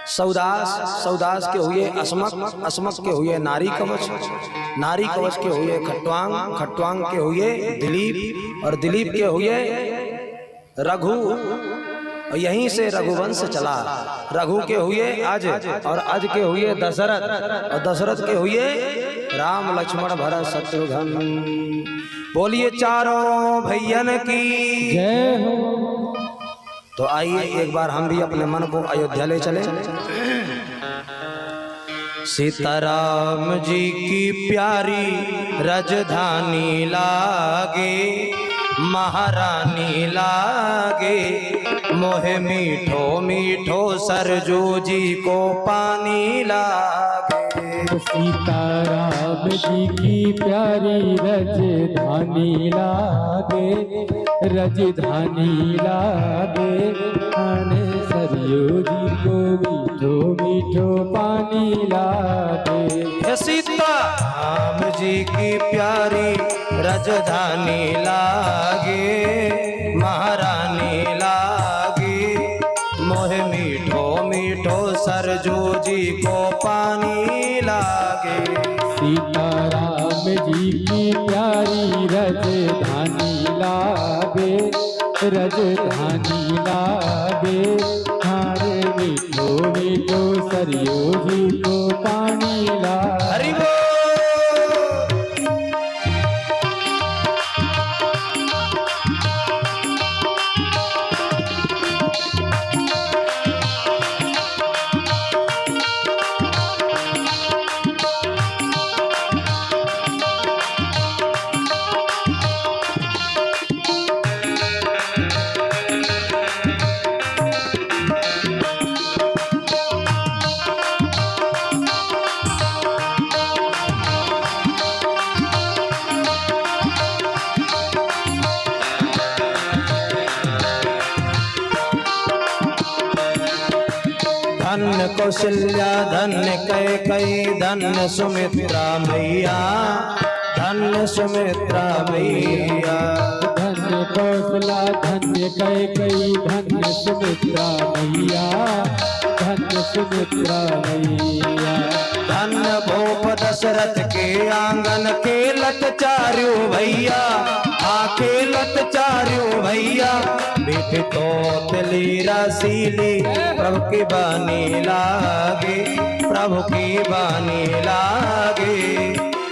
सौदास, सौदास के हुए असमक, असमक के हुए नारी कवच, नारी कवच के हुए खट्वांग, खट्वांग के हुए दिलीप और दिलीप के हुए रघु। और यहीं से रघुवंश चला। रघु के हुए अज और अज के हुए दशरथ और दशरथ के हुए राम लक्ष्मण भरत शत्रुघ्न। बोलिए चारों भैयन की जय हो। तो आइए एक बार हम भी अपने मन को अयोध्या ले चले। सीताराम जी की प्यारी राजधानी लागे, महारानी लागे, मोहे मीठो मीठो सरजू जी को पानी लागे। सीताराम जी की प्यारी राजधानी लागे, राजधानी लागे, आने सरयू जी को मीठो मीठो पानी लागे। सीताराम जी की प्यारी राजधानी लागे, महारानी लागे, मोहे मीठो मीठो सरजू जी को पानी लागे। सीताराम जी की प्यारी राजधानी लागे, राजधानी लागे, हारे मीठो मीठो सरयू जी को पानी लागे। धन्य कौशल्या धन्य कैकेयी धन्य सुमित्रा मैया, धन्य सुमित्रा मैया। धन्य कौशला धन्य कैकेयी धन्य सुमित्रा मैया, धन्य सुमित्रा मैया। धन्य भूप दशरथ के आंगन खेलत चार्यो भैया, खेलत चार्यो भैया। बेटे तो तिली रसीली प्रभु की बानी लागे, प्रभु की बानी लागे,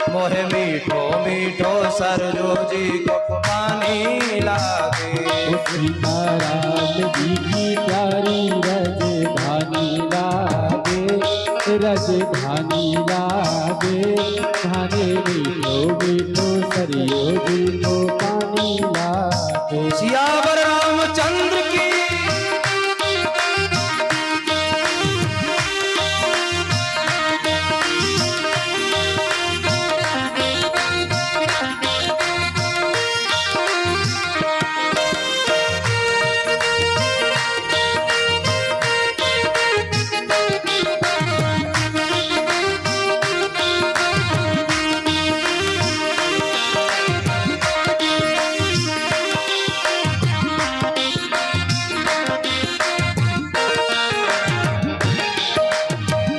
मोहे मीठो मीठो सरजू जी को पानी लागे। सीताराम जी की प्यारी राजधानी लागे, राजधानी लागे, धाने मीठो मीठो सरयू जी को पानी लागे। सियावर रामचंद्र की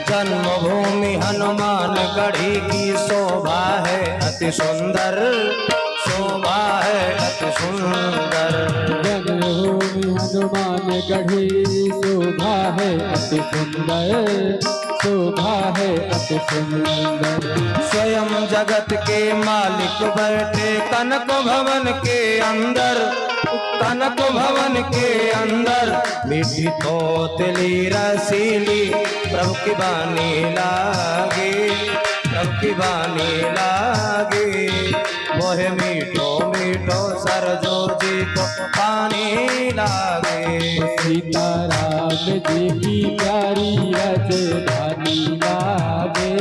जन्मभूमि हनुमान गढ़ी की शोभा है अति सुंदर, शोभा है अति सुंदर। जन्मभूमि हनुमान गढ़ी शोभा है अति सुंदर, शोभा है अति सुंदर। स्वयं जगत के मालिक बैठे कनक भवन के अंदर, कनक भवन के अंदर। मीठी तोतली रसीली प्रभु की बानी लागे, प्रभु की बानी लागे, मोहे मीठो मीठो सरजू जी को पानी लागे। सीताराम जी की प्यारी राजधानी लागे,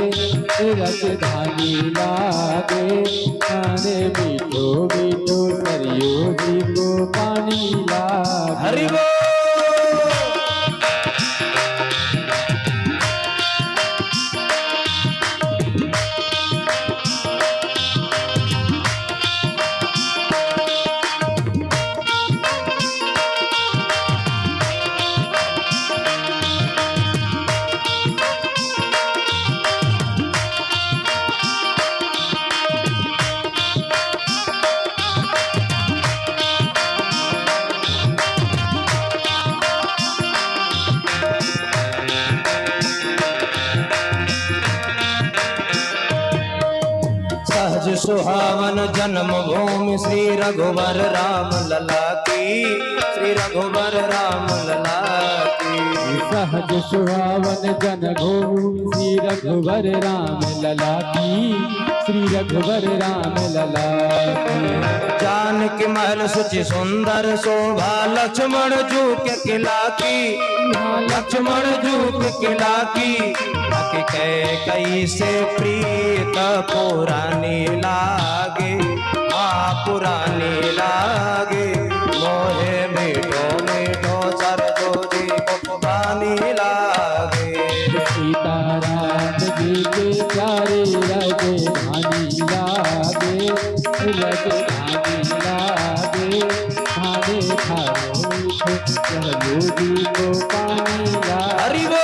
राजधानी लागे, खाने मीठो मीठो सरयू जी को पानी लागे। हरि बोल। सुहावन जन्म भूमि श्री रघुवर राम लला की, श्री रघुवर राम लला की। सहज सुहावन जन भूमि श्री रघुवर राम लला की, श्री रघुवर राम लला की। जानकी महल सुचि सुंदर शोभा, लक्ष्मण जू के किला की, लक्ष्मण जू के किला की। कई से प्रीत पुरानी लागे, पुरानी लागे। मोहे मीठो मीठो सरजोजी को पानी लागे। सीताराम जी के प्यारे राजधानी लागे, राजधानी लागे। खाने खाओ जी को पानी लागे। हरि बोल।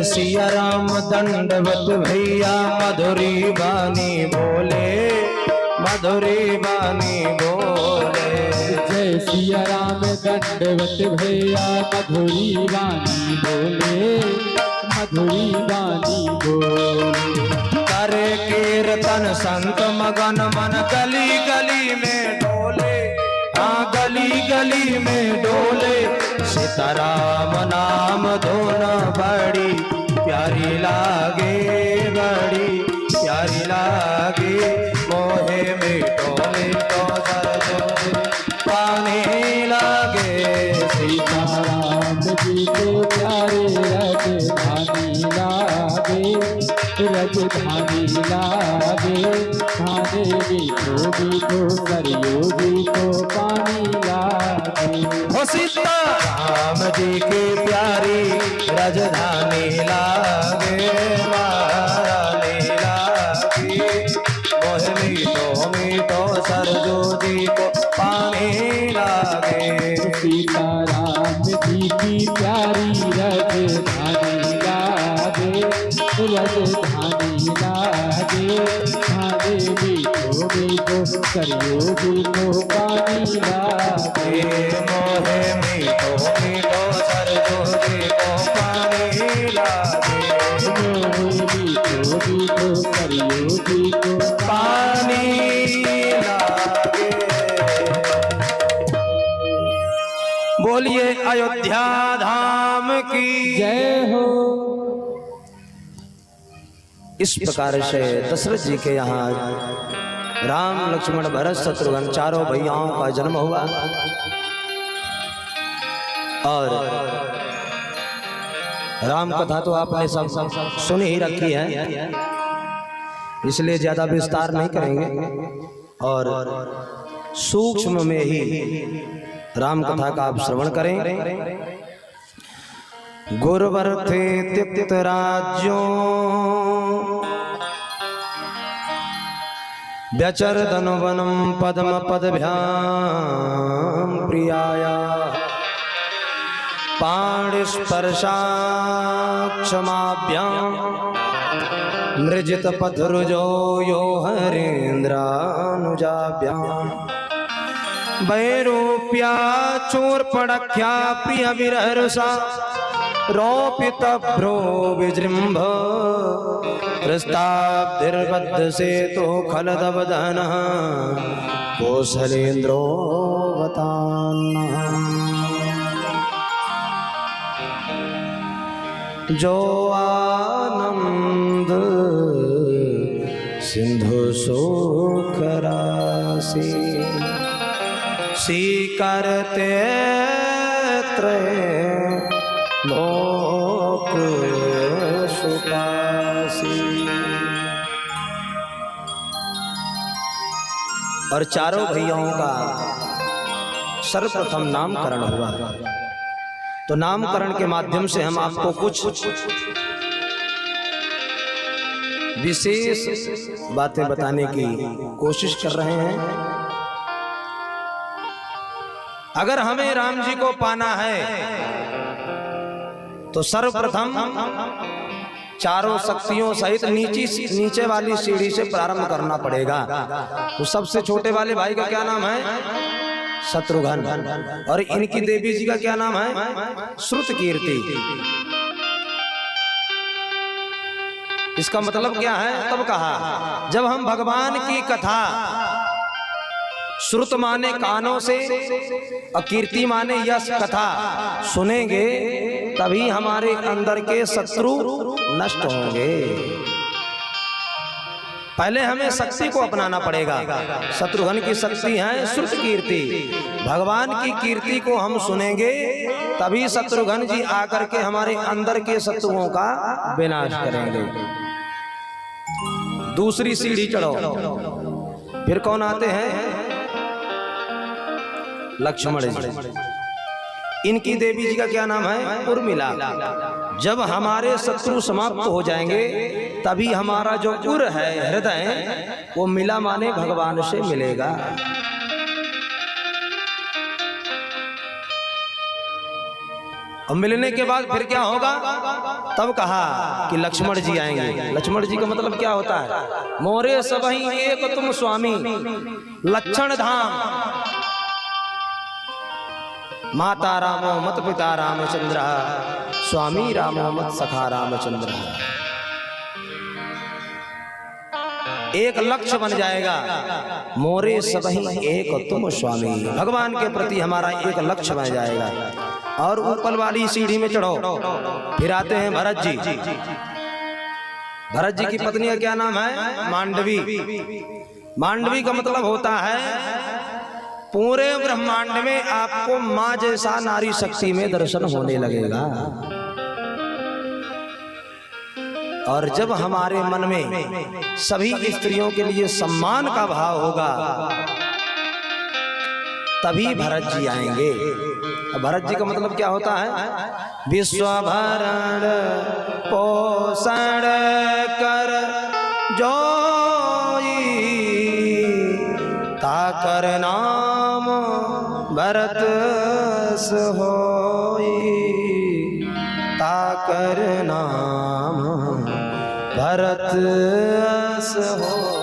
सिया राम दंडवत भैया, मधुरी बानी बोले, मधुरी बानी बोले। जय सिया राम दंडवत भैया, मधुरी बानी बोले, मधुरी बानी बोले। करे कीर्तन संत मगन मन, गली गली में डोले, हाँ गली गली में डोले। सीताराम नाम धुन बड़ी प्यारी लागे, बड़ी प्यारी लागे। मोहे मीठो मीठो सरजोजी पानी लागे। सीताराम जी के प्यारे राजधानी लागे, राजधानी लागे। खाने मीठो मीठो सरयू जी को पानी लागे। हो सीताराम जी की प्यारी राजधानी लागे, महारानी लागे। मोहे मीठो मीठो सरजोजी को पानी लागे। सीताराम जी की प्यारी राजधानी लागे, राजधानी लागे। खाने मीठो मीठो सरयू जी को पानी लागे। मोहे मीठो मीठो सरजोजी को पानी लागे। मीठो मीठो सरयू जी को पानी लागे। बोलिए अयोध्या धाम की जय हो। इस प्रकार से दशरथ जी के यहाँ राम लक्ष्मण भरत शत्रुघ्न चारों भैयाओं का जन्म हुआ। और राम कथा तो आपने सब सुन ही रखी है, इसलिए ज्यादा विस्तार नहीं करेंगे और सूक्ष्म में ही राम कथा का आप श्रवण करें। गुरुवर थे तिक्त राज्यों, व्यचर धनुवनम पद्म पदभ्याम प्रियाया। पाणिस्पर्शा क्षमाभ्याम मृजित पथरुजो यो हरेन्द्रानुजाभ्याम। वैरूप्या चोरपड़ख्या प्रिय विरहरुषा रोपित भ्रो विजृंभ। प्रस्ताब्धिर्बद्ध से तो खलदवदन कौशलेन्द्रो जो आनंद सिंधु सुख राशि। स्वीकारते त्रय लोक सुखासी। और चारों भैयाओं का सर्वप्रथम नामकरण हुआ। तो नामकरण के माध्यम से हम आपको कुछ विशेष बातें बताने की कोशिश कर रहे हैं। अगर हमें राम जी को पाना है तो सर्वप्रथम चारों शक्तियों सहित नीचे वाली सीढ़ी से प्रारंभ करना पड़ेगा। तो सबसे छोटे वाले भाई का क्या नाम है? शत्रुघ्न। और इनकी देवी जी का क्या नाम है? श्रुतकीर्ति। इसका मतलब क्या है? तब कहा जब हम भगवान की कथा श्रुत माने कानों से और कीर्ति माने यश कथा सुनेंगे तभी हमारे अंदर के शत्रु नष्ट होंगे। पहले हमें शक्ति को अपनाना पड़ेगा। शत्रुघ्न की शक्ति है श्रुत कीर्ति। भगवान की कीर्ति को हम सुनेंगे तभी शत्रुघ्न जी आकर के हमारे अंदर के शत्रुओं का विनाश करेंगे। दूसरी सीढ़ी चढ़ो। फिर कौन आते हैं? लक्ष्मण जी। इनकी देवी जी का क्या नाम है? उर्मिला। जब हमारे शत्रु समाप्त हो जाएंगे तभी हमारा जो उर है हृदय वो मिला माने भगवान से मिलेगा। और मिलने के बाद फिर क्या होगा? तब कहा कि लक्ष्मण जी आएंगे। लक्ष्मण जी का मतलब क्या होता है? मोरे सबहि एक तुम स्वामी लक्षण धाम माता रामो मत पिता रामचंद्र स्वामी रामो मत सखा रामचंद्र। एक लक्ष्य बन जाएगा। मोरे सबहि एक तुम स्वामी। भगवान के प्रति हमारा एक लक्ष्य बन जाएगा। और ऊपर वाली सीढ़ी में चढ़ो। फिर आते हैं भरत जी। भरत जी की पत्नी का क्या नाम है? मांडवी। मांडवी का मतलब होता है पूरे ब्रह्मांड में आपको मां जैसा नारी शक्ति में दर्शन होने लगेगा। और जब हमारे मन में सभी स्त्रियों के लिए सम्मान का भाव होगा तभी भरत जी आएंगे। भरत जी का मतलब क्या होता है? विश्वभरण पोषण कर जोई ताकर नाम भरत होई ताकर नाम भरत होई।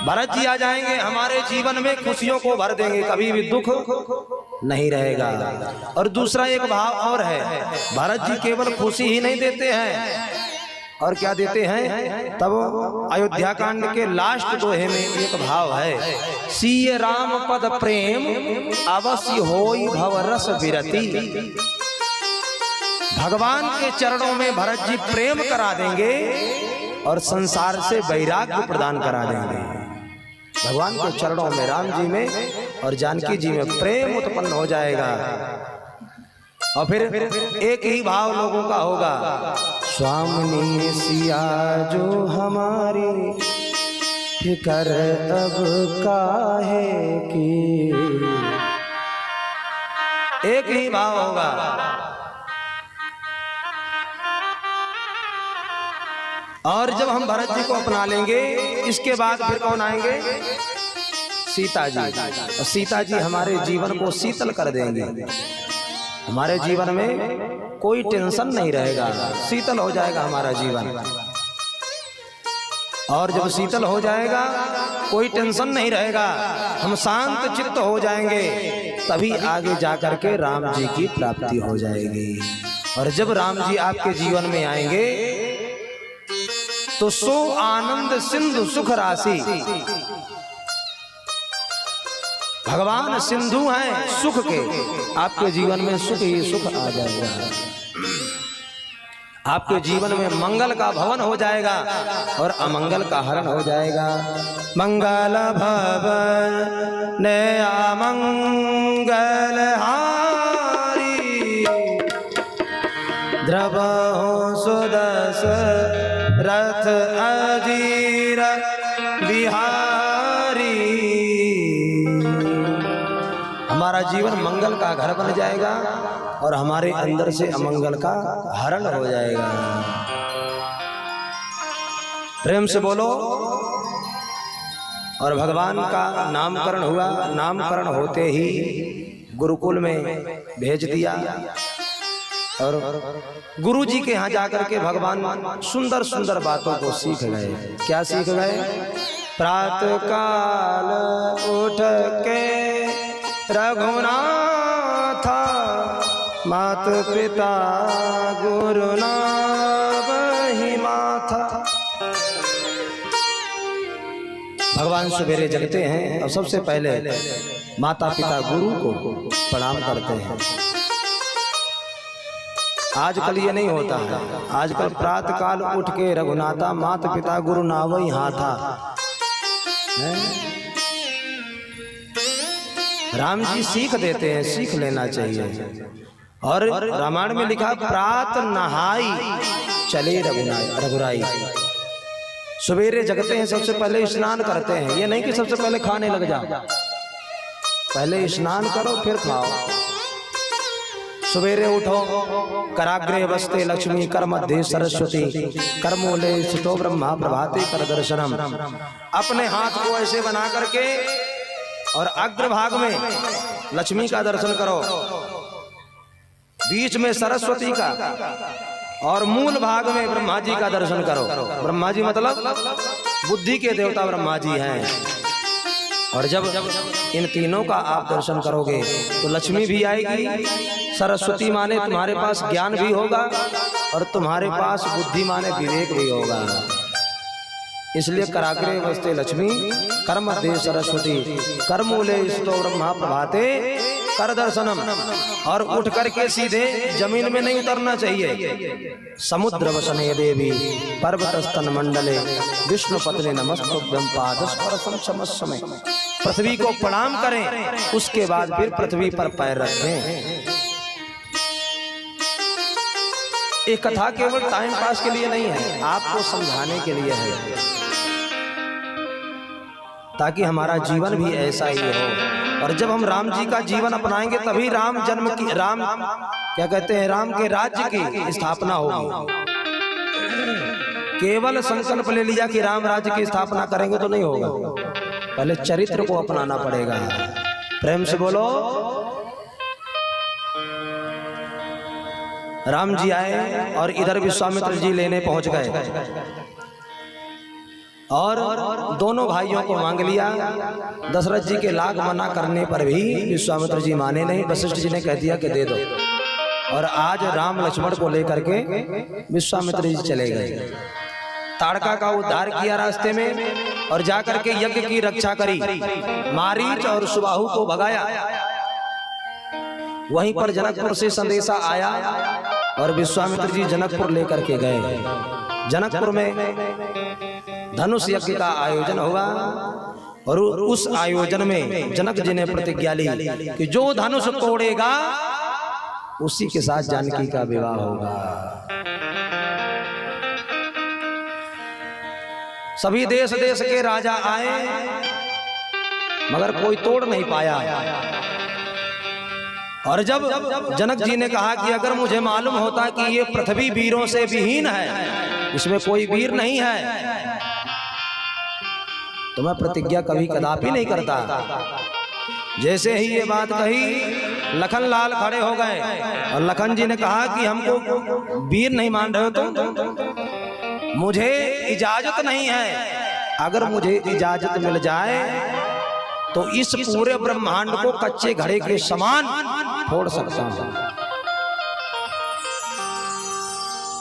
भरत जी आ जाएंगे हमारे जीवन में खुशियों को भर देंगे। कभी भी दुख नहीं रहेगा। और दूसरा एक भाव और है। भरत जी केवल खुशी ही नहीं देते हैं और क्या देते हैं? तब अयोध्या कांड के लास्ट दोहे में एक भाव है। सीय राम पद प्रेम अवश्य होई भव रस विरति। भगवान के चरणों में भरत जी प्रेम करा देंगे और संसार से वैराग्य प्रदान करा देंगे। भगवान के चरणों में राम जी में और जानकी जी में प्रेम उत्पन्न हो जाएगा। और फिर एक ही भाव लोगों का होगा। स्वामिनी सिया जो हमारी फिकर अब काहे की। एक ही भाव होगा। और जब हम भरत जी को अपना लेंगे इसके बाद फिर कौन आएंगे? सीता जी। और सीता जी हमारे जीवन को शीतल कर देंगे। हमारे जीवन में कोई टेंशन नहीं रहेगा। शीतल हो जाएगा हमारा जीवन। और जब शीतल हो जाएगा कोई टेंशन नहीं रहेगा, हम शांत चित्त हो जाएंगे, तभी आगे जाकर के राम जी की प्राप्ति हो जाएगी। और जब राम जी आपके जीवन में आएंगे तो सो आनंद सिंधु सुख राशि। भगवान सिंधु हैं सुख के। आपके जीवन में सुख ही सुख आ जाएगा। आपके जीवन में मंगल का भवन हो जाएगा और अमंगल का हरण हो जाएगा। मंगल भवन ने अमंगल हारी द्रवहु सुदस रथ अजीर बिहारी। हमारा जीवन मंगल का घर बन जाएगा और हमारे अंदर से अमंगल का हरण हो जाएगा। प्रेम से बोलो। और भगवान का नामकरण हुआ। नामकरण होते ही गुरुकुल में भेज दिया और गुरु जी के यहाँ जाकर के भगवान सुंदर सुंदर बातों को सीख गए। क्या सीख गए? प्रातः काल उठ के रघुनाथ मात पिता गुरु ना वही माथा। भगवान सवेरे जगते हैं और सबसे पहले माता पिता गुरु को प्रणाम करते हैं। आजकल ये नहीं होता है। आजकल प्रातः काल उठ के रघुनाथा माता पिता गुरु नावई हाथा। राम जी सीख देते हैं, सीख लेना चाहिए। और रामायण में लिखा प्रात नहाई चले रघुराई। सवेरे जगते हैं, सबसे पहले स्नान करते हैं। ये नहीं कि सबसे पहले खाने लग जाओ, पहले स्नान करो फिर खाओ। सवेरे उठो, कराग्रे वस्ते लक्ष्मी कर मध्य सरस्वती करमूले स्थितो ब्रह्मा प्रभाते कर दर्शनम। अपने हाथ को ऐसे बना करके और अग्रभाग में लक्ष्मी का दर्शन करो, बीच में सरस्वती का और मूल भाग में ब्रह्मा जी का दर्शन करो। ब्रह्मा जी मतलब बुद्धि के देवता ब्रह्मा जी हैं। और जब इन तीनों का आप दर्शन करोगे तो लक्ष्मी भी आएगी, सरस्वती माने तुम्हारे पास ज्ञान भी होगा और तुम्हारे पास बुद्धि माने विवेक भी होगा। इसलिए कराग्रे वस्ते लक्ष्मी कर्म दे सरस्वती करमूले स्थितो ब्रह्मा प्रभाते कर दर्शनम। और उठ करके सीधे जमीन में नहीं उतरना चाहिए। समुद्र वसने देवी पर्वतस्तन मंडले विष्णु पत्नी नमस्तुभ्यं पादस्पर्शम समस्मय। पृथ्वी को प्रणाम करें, उसके बाद फिर पृथ्वी पर पैर रखें। ये कथा केवल टाइम पास के लिए नहीं है, आपको समझाने के लिए है, ताकि हमारा जीवन भी ऐसा ही हो। और जब हम राम जी का जीवन अपनाएंगे तभी राम जन्म की क्या कहते हैं राम के राज्य की स्थापना होगी। केवल संकल्प ले लिया कि राम राज्य की स्थापना करेंगे तो नहीं होगा, पहले चरित्र को अपनाना पड़ेगा। प्रेम से बोलो। राम जी आए और इधर विश्वामित्र जी लेने पहुंच गए और दोनों भाइयों को मांग लिया। दशरथ जी के लाख मना करने पर भी विश्वामित्र जी माने नहीं। वशिष्ठ जी ने कह दिया कि दे दो। और आज राम लक्ष्मण को लेकर के विश्वामित्र जी चले गए। ताड़का का उद्धार किया रास्ते में और जाकर के यज्ञ की रक्षा करी, मारीच और सुबाहु को भगाया। वहीं पर जनकपुर से संदेशा आया और विश्वामित्र जी जनकपुर लेकर के गए। जनकपुर में धनुष यज्ञ का आयोजन हुआ और उस आयोजन में जनक जी ने प्रतिज्ञा ली कि जो धनुष तोड़ेगा उसी के साथ जानकी का विवाह होगा। सभी देश देश के राजा आए मगर कोई तोड़ नहीं पाया। और जब जनक जी ने कहा कि अगर मुझे मालूम होता कि ये पृथ्वी वीरों से विहीन है, इसमें कोई वीर नहीं है, तो मैं प्रतिज्ञा कभी कदापि नहीं करता। जैसे ही ये बात कही लखन लाल खड़े हो गए और लखन जी ने कहा कि हमको वीर नहीं मान रहे हो तुम, मुझे इजाजत नहीं है। अगर मुझे इजाजत मिल जाए तो इस पूरे ब्रह्मांड को कच्चे घड़े के समान फोड़ सकता हूं।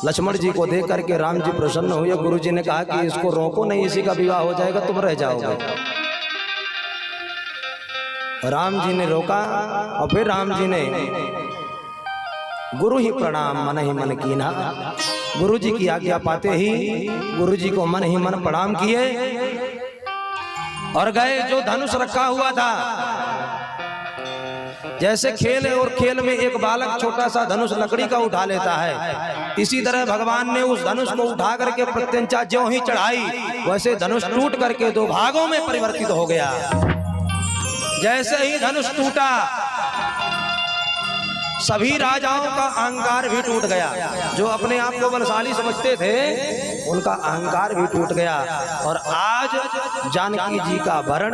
लक्ष्मण जी को देख करके राम जी प्रसन्न हुए। गुरु जी ने कहा कि इसको रोको नहीं, इसी का विवाह हो जाएगा, तुम रह जाओगे। राम जी ने रोका और फिर राम जी ने गुरु ही प्रणाम मन ही मन कीना। गुरु जी की आज्ञा पाते ही गुरु जी को मन ही मन प्रणाम किए और गए। जो धनुष रखा हुआ था, जैसे खेल है और खेल में एक बालक छोटा सा धनुष लकड़ी का उठा लेता है, इसी तरह भगवान ने उस धनुष को उठा करके प्रत्यंचा ज्यों ही चढ़ाई, वैसे धनुष टूट करके दो भागों में परिवर्तित हो गया। जैसे ही धनुष टूटा सभी राजाओं का अहंकार भी टूट गया। जो अपने आप को बलशाली समझते थे उनका अहंकार भी टूट गया। और आज जानकी जी का वरण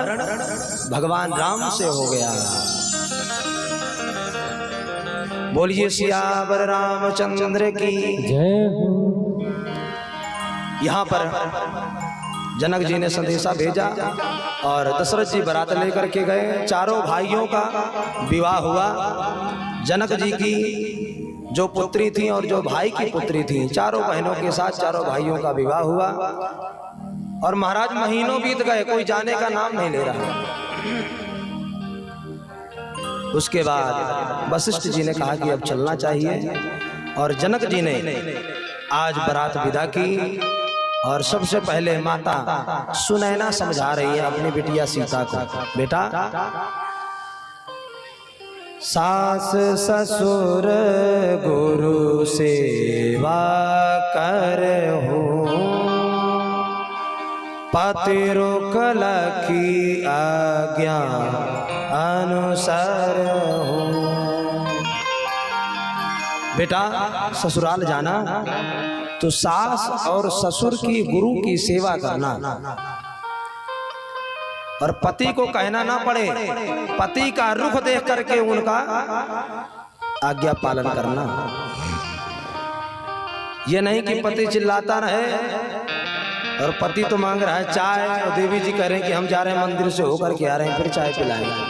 भगवान राम से हो गया। बोलिए सियावर रामचंद्र की जय हो। यहाँ पर जनक जी ने संदेशा भेजा और दशरथ जी बारात लेकर के गए। चारों भाइयों का विवाह हुआ। जनक जी की जो पुत्री थी और जो भाई की पुत्री थी, चारों बहनों के साथ चारों भाइयों का विवाह हुआ। और महाराज महीनों बीत गए, कोई जाने का नाम नहीं ले रहा। उसके बाद वशिष्ठ जी ने कहा कि अब चलना चाहिए। और जनक जी ने आज बारात विदा की। और सबसे पहले माता सुनैना समझा रही है अपनी बिटिया सीता को, बेटा सास ससुर गुरु सेवा करहु, पति रोक लखी आज्ञा अनुसार हो। बेटा ससुराल जाना तो सास और ससुर की गुरु की सेवा करना। और पति को कहना ना पड़े, पति का रुख देख करके उनका आज्ञा पालन करना। ये नहीं कि पति चिल्लाता रहे और पति तो मांग रहा है चाय और देवी जी कह रहे हैं कि हम जा रहे हैं मंदिर से होकर के आ रहे हैं, फिर चाय पिलाएंगे।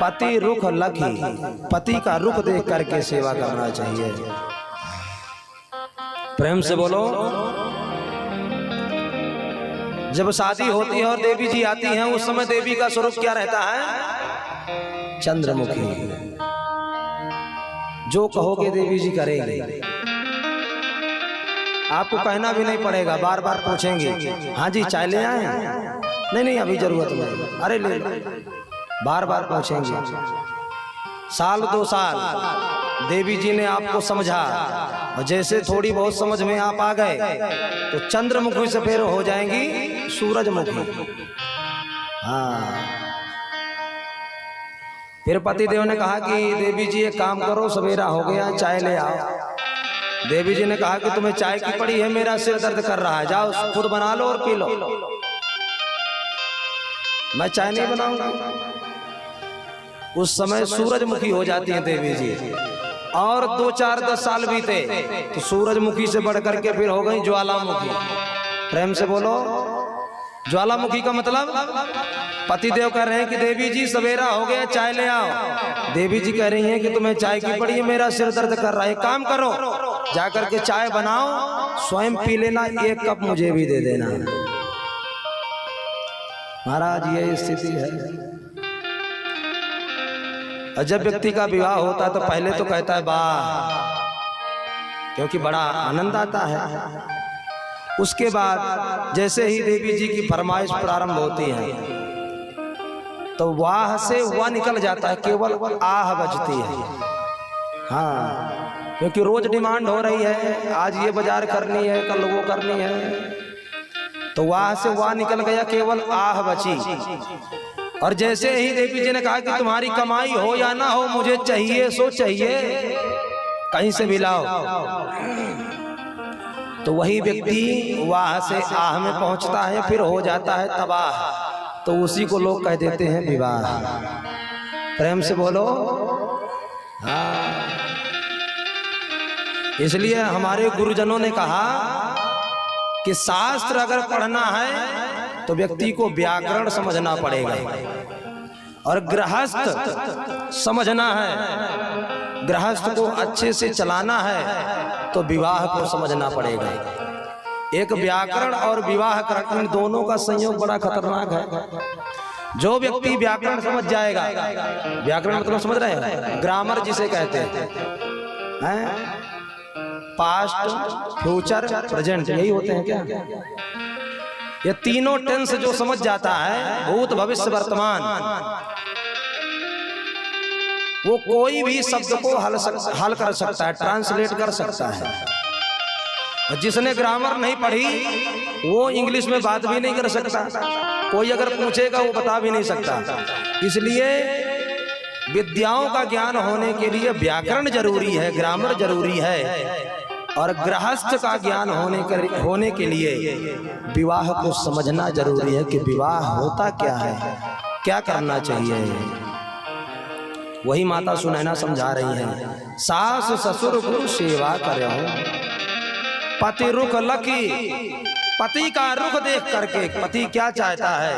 पति रुख लखी, पति का रुख देख करके सेवा करना चाहिए। प्रेम से बोलो। जब शादी होती है और देवी जी आती हैं, उस समय देवी का स्वरूप क्या रहता है? चंद्रमुखी। जो कहोगे देवी जी करेंगे, आपको कहना भी नहीं पड़ेगा। बार बार पूछेंगे हाँ जी चाय ले आए? नहीं नहीं अभी जरूरत नहीं, अरे ले लो। बार बार पूछेंगे। साल 2 साल देवी जी ने आपको समझा और जैसे थोड़ी बहुत समझ में आप आ गए तो चंद्रमुखी से फिर हो जाएंगी सूरजमुखी। हाँ, फिर पतिदेव ने कहा कि देवी जी एक काम करो, सवेरा हो गया, चाय ले आओ। देवी जी ने कहा कि तुम्हें चाय की पड़ी है, मेरा सिर दर्द कर रहा है, जाओ खुद बना लो और पी लो। मैं चाय नहीं बनाऊंगा। उस समय सूरजमुखी हो जाती है देवी जी। और 2, 4, 10 साल बीते तो सूरजमुखी से बढ़ करके फिर हो गई ज्वालामुखी। प्रेम से बोलो। ज्वालामुखी का मतलब पतिदेव कह रहे हैं कि देवी जी सवेरा हो गया, चाय ले आओ। देवी जी कह रही हैं कि तुम्हें चाय की पड़ी है, मेरा सिर दर्द कर रहा है, काम करो जाकर के चाय बनाओ, स्वयं पी लेना, 1 कप मुझे भी दे देना। महाराज ये स्थिति है। और जब व्यक्ति का विवाह होता है तो पहले तो कहता है वाह, क्योंकि बड़ा आनंद आता है। उसके बाद जैसे ही देवी जी की फरमाइश प्रारंभ होती है तो वाह से वाह निकल जाता है, केवल आह बजती है। हाँ, क्योंकि रोज डिमांड हो रही है, आज ये बाजार करनी है, कल वो करनी है, तो वाह से वाह निकल गया, केवल आह बची। और जैसे ही देवी जी ने कहा कि तुम्हारी कमाई हो या ना हो, मुझे चाहिए सो चाहिए, कहीं से भी लाओ, तो वही व्यक्ति वाह से आह में पहुंचता है, फिर हो जाता है तबाह। तो उसी को लोग कह देते हैं विवाह। प्रेम से बोलो। हाँ, इसलिए हमारे गुरुजनों ने कहा कि शास्त्र अगर पढ़ना है तो व्यक्ति को व्याकरण समझना पड़ेगा, और गृहस्थ समझना है, गृहस्थ को अच्छे से चलाना है तो विवाह को समझना पड़ेगा। एक व्याकरण और विवाह करना, दोनों का संयोग बड़ा खतरनाक है। जो व्यक्ति व्याकरण समझ जाएगा, व्याकरण मतलब समझ रहे हैं, ग्रामर जिसे कहते हैं, पास्ट, फ्यूचर, प्रेजेंट, यही होते हैं क्या? ये तीनों टेंस जो समझ जाता है, भूत, भविष्य, वर्तमान, वो कोई भी शब्द को हल कर सकता है, ट्रांसलेट कर सकता है। और जिसने ग्रामर नहीं पढ़ी वो इंग्लिश में बात भी नहीं कर सकता, कोई अगर पूछेगा वो बता भी नहीं सकता। इसलिए विद्याओं का ज्ञान होने के लिए व्याकरण जरूरी है, ग्रामर जरूरी है, और गृहस्थ का ज्ञान होने के लिए विवाह को समझना जरूरी है कि विवाह होता क्या है, क्या करना चाहिए। वही माता सुनैना समझा रही है, सास ससुर गुरु सेवा करो, पति रुख लकी, पति का रुख देख करके पति क्या चाहता है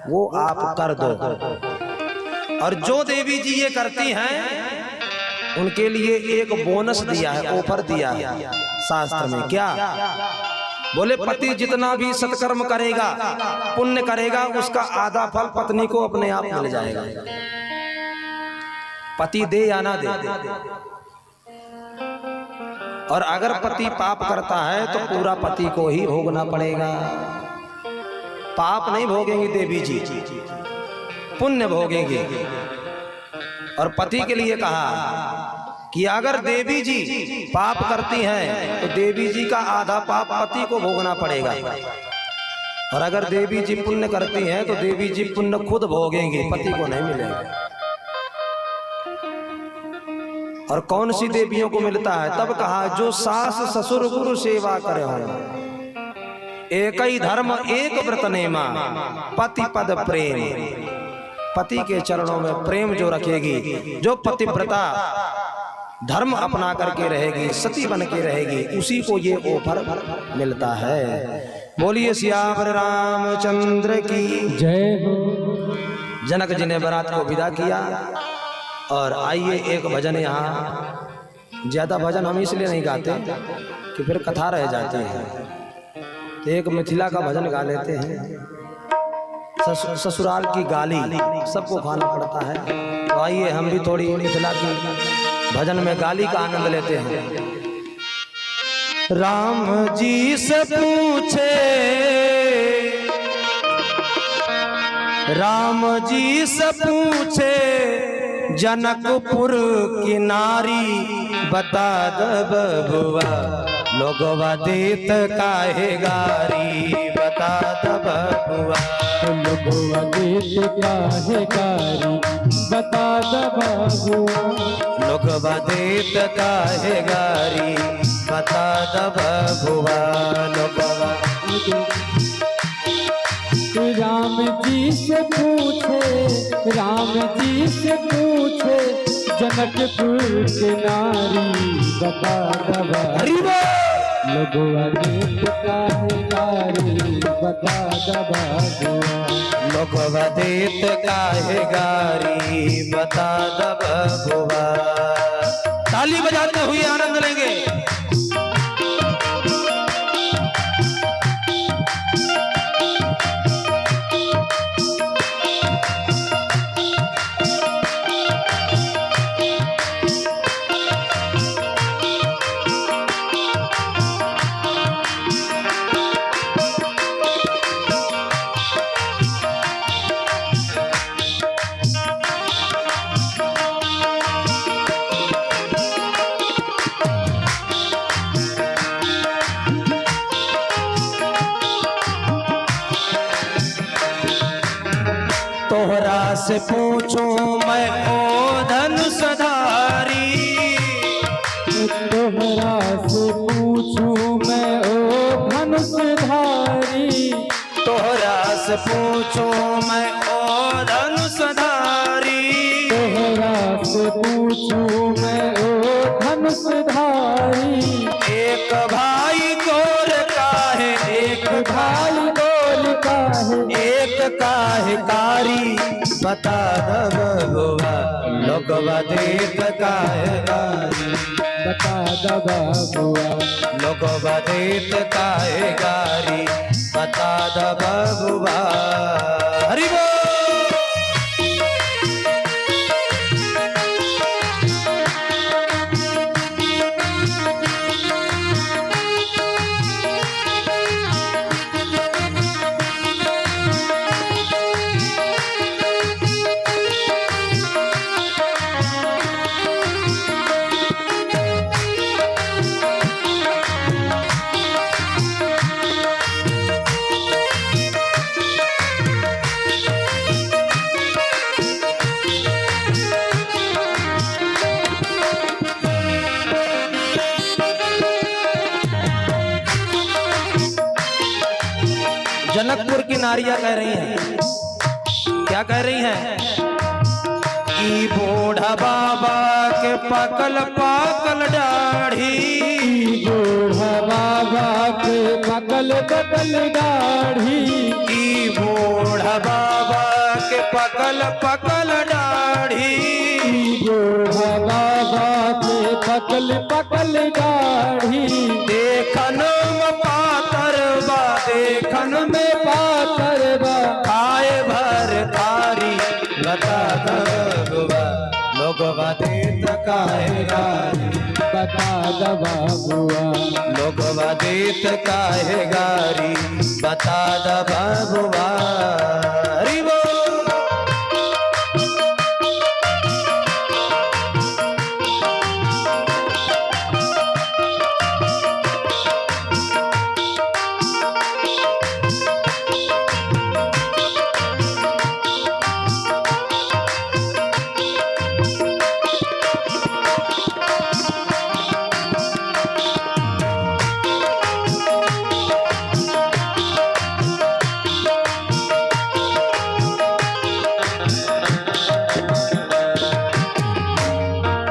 वो आप कर दो। और जो देवी जी ये करती हैं उनके लिए एक बोनस दिया है, ऑफर दिया है शास्त्र में। क्या बोले? पति जितना भी सत्कर्म करेगा, पुण्य करेगा, उसका आधा फल पत्नी को अपने आप मिल जाएगा, पति दे या ना दे। और अगर पति पाप करता है तो पूरा पति को ही भोगना पड़ेगा। पाप नहीं भोगेंगी देवी जी, पुण्य भोगेंगे। और पति के लिए कहा कि अगर देवी जी पाप करती हैं तो देवी जी का आधा पाप पति को भोगना पड़ेगा, और अगर देवी जी पुण्य करती हैं तो देवी जी पुण्य खुद भोगेंगी, पति को नहीं मिलेगा। और कौन सी देवियों को मिलता है? तब कहा जो सास ससुर गुरु सेवा करे हो, एक ही धर्म एक व्रत नेमा, पति पद प्रेम। पति के चरणों में प्रेम जो रखेगी, जो पतिव्रता धर्म अपना करके रहेगी, सती बन के रहेगी, उसी को ये ऑफर मिलता है। बोलिए सियावर रामचंद्र की जय हो। जनक जी ने बारात को विदा किया। और आइए एक भजन, यहाँ ज्यादा भजन हम इसलिए नहीं गाते कि फिर कथा रह जाती है, तो एक मिथिला का भजन गा लेते हैं। ससुराल की गाली सबको खाना पड़ता है, तो आइए हम भी थोड़ी मिथिला की भजन में गाली का आनंद लेते हैं। राम जी से पूछे, राम जी से पूछे जनकपुर की नारी, बता द बबुआ लोगवा देत काहे गारी, बता द बबुआ लोगवा देत काहे गारी, बता द बबुआ लोगवा देत काहे गारी, बता द बबुआ लोगवा। राम जी से पूछे, राम जी से पूछे जनकपुर की नारी, बता दबा लोगवा देत काहे गारी, बता दबा लोगवा देत काहे गारी, बता दबा। ताली बजाते हुए आनंद लेंगे। तोहरा से पूछूं मैं ओ धनुषधारी, तोहरा से पूछूं मैं ओ धनुषधारी, तोहरा से पूछूं मैं ओ धनुषधारी, तोहरा से पूछूं मैं ओ धनुषधारी। एक भाई गोर का है, एक भाई गोल का है, एक काहे कारी, बता द बबुआ लोगवा देत काहे गारी, बता द बबुआ लोगवा देत काहे गारी, बता द बबुआ। हरि बोल। की नारियां कह रही हैं, क्या कह रही हैं कि बूढ़ा बाबा के पकल पाकल दाढ़ी, बूढ़ा बाबा के पकल पकल दाढ़ी, कि बूढ़ा बाबा के पकल पकल दाढ़ी, बूढ़ा बाबा के पकल पकल दाढ़ी, देखन में पातर बा, देखन में पातर बा, खाए भर थारी बता दबा, लोगवा देत काहे गारी, बता द बाबुआ, लोगवा देत काहे गारी, बता द बाबुआ। हरि बोल।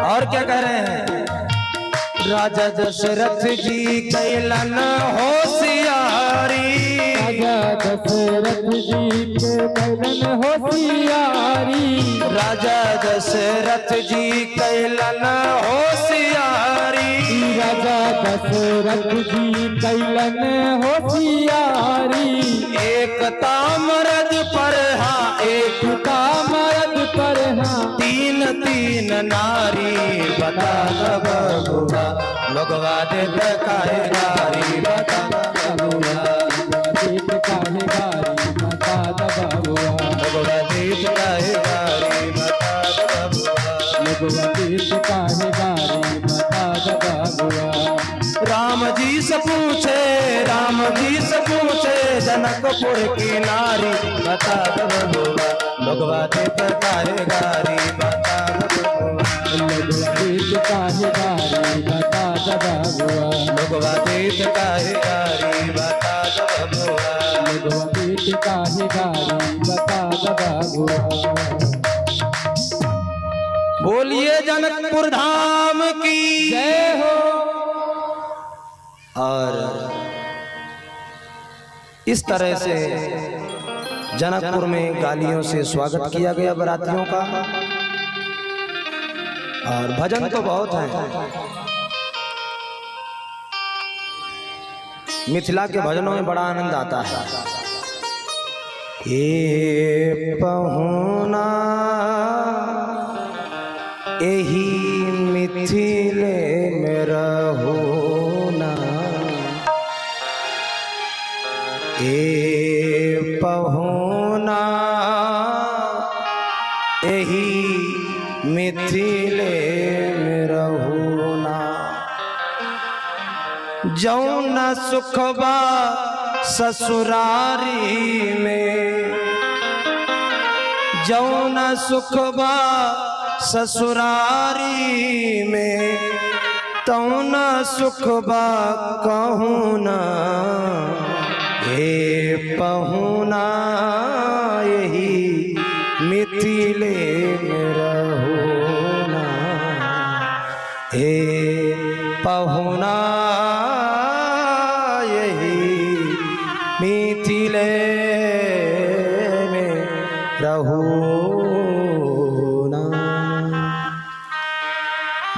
और क्या कह रहे हैं, राजा दशरथ जी कैलन होशियारी, राजा दशरथ जी के कैलन होशियारी, राजा दशरथ जी कैलन होशियारी, राजा दशरथ जी कैलन होशियारी, एक तामरद पर हाँ, एक कामरद पर हाँ, तीन तीन नारी, बता द बबुआ, लोगवा देत काहे गारी, बता द बबुआ, देत काहे गारी, बता द बाबुआ, लोगवा देत काहे गारी, बता द बबुआ। लोगवा देत काहे गारी, बता द बाबुआ, राम जी से पूछे, राम जी से पूछे जनकपुर की नारी, बता द बबुआ, लोगवा देत काहे गारी, बता द बबुआ, लोगवा देत काहे गारी, बता द बाबुआ, लोगवा देत काहे गारी, बता द बबुआ। लोगवा देत काहे गारी, बता द बाबुआ। बोलिए जनकपुर धाम की जय हो। और इस तरह से जनकपुर में गालियों से स्वागत किया गया बारातियों का। और भजन तो बहुत हैं, मिथिला के भजनों में बड़ा आनंद आता है। ये पहुना यही मिथिले में रहोना, ए पहुना यही मिथिले में रहोना, जौन सुखबा ससुरारी में, जौन सुखबा ससुरारी में, तौन सुखबा कहूँ ना, हे पहुना यही मिथिले में रहोना, हे पहुना यही मिथिले में रहोना।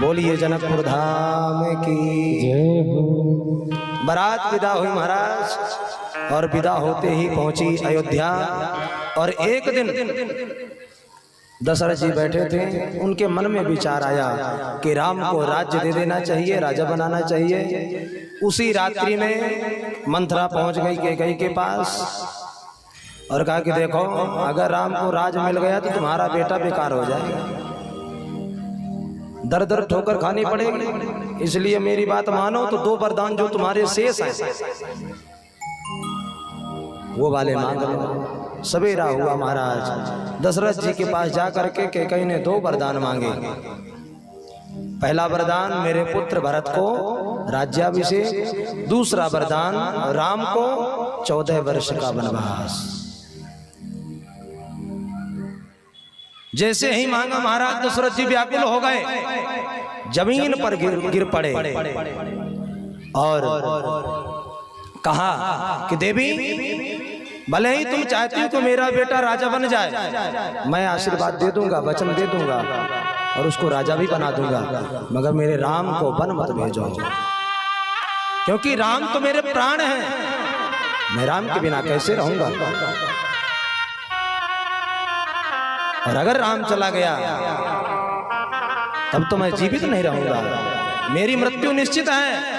बोलिए जनकपुर धाम की जय हो। बारात विदा हुई महाराज, और विदा होते ही पहुंची अयोध्या। और एक दिन दशरथ जी बैठे थे, उनके मन में विचार आया कि राम को राज्य दे देना चाहिए, राजा बनाना चाहिए। उसी रात्रि में मंथरा पहुंच गई कैकेयी के पास और कहा कि देखो, अगर राम को राज मिल गया तो तुम्हारा बेटा बेकार हो जाएगा, दर दर ठोकर खानी पड़ेगी, इसलिए मेरी बात मानो तो 2 वरदान जो तुम्हारे शेष हैं वो वाले मांग लो। सवेरा हुआ महाराज, दशरथ जी के पास जाकर के कैकेयी ने 2 वरदान मांगे। पहला वरदान मेरे पुत्र भरत को राज्याभिषेक, दूसरा वरदान राम को 14 वर्ष का वनवास। जैसे ही मांगा महाराज दशरथ जी व्याकुल हो गए, जमीन पर गिर पड़े और कहा कि देवी, भले ही तुम चाहती हो कि मेरा बेटा राजा बन जाए, मैं आशीर्वाद दे दूंगा, वचन दे दूंगा और उसको राजा भी बना दूंगा, मगर मेरे राम को वन मत भेजो, क्योंकि राम तो मेरे प्राण हैं, मैं राम के बिना कैसे रहूंगा। और अगर राम चला गया तब तो मैं जीवित नहीं रहूंगा, मेरी मृत्यु निश्चित है।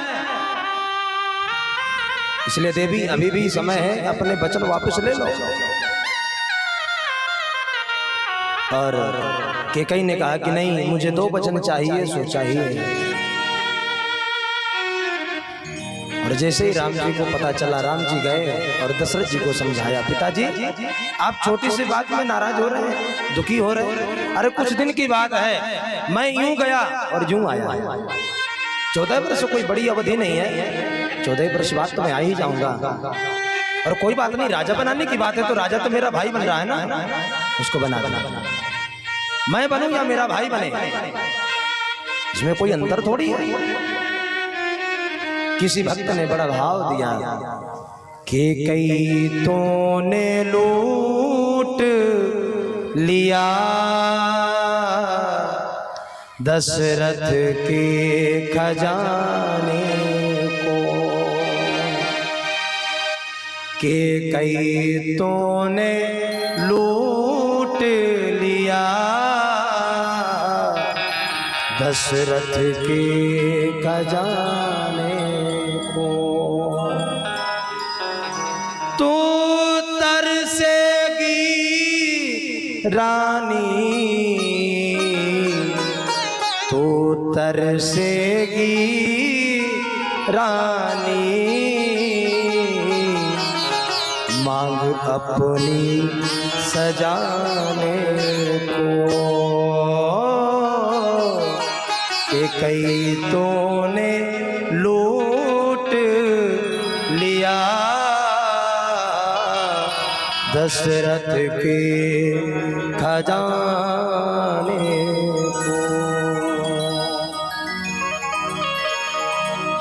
इसलिए देवी अभी भी समय है, अपने वचन वापस ले लो। और केकई ने कहा कि नहीं, मुझे 2 वचन चाहिए, सो चाहिए। और जैसे ही राम जी को पता चला, राम जी गए और दशरथ जी को समझाया, पिताजी आप छोटी सी बात में नाराज हो रहे हैं, दुखी हो रहे हैं, अरे कुछ दिन की बात है, मैं यूं गया और यूं आया, 14 वर्ष कोई बड़ी अवधि नहीं है, 14 वर्ष बाद तो मैं आ ही जाऊंगा। और कोई बात नहीं, राजा बनाने की बात है तो राजा तो मेरा भाई बन रहा है ना, उसको बना देना, मैं बनूं या मेरा भाई बने, इसमें कोई अंतर थोड़ी है। किसी भक्त ने बड़ा भाव दिया कि कई तूने लूट लिया दशरथ के खजाने को, कि कई तूने लूट लिया दशरथ के खजाने को। तू तरसेगी रानी, तू तरसेगी रानी, मांग अपनी सजाने को, कि कई तूने लूट लिया दशरथ के खजाने को।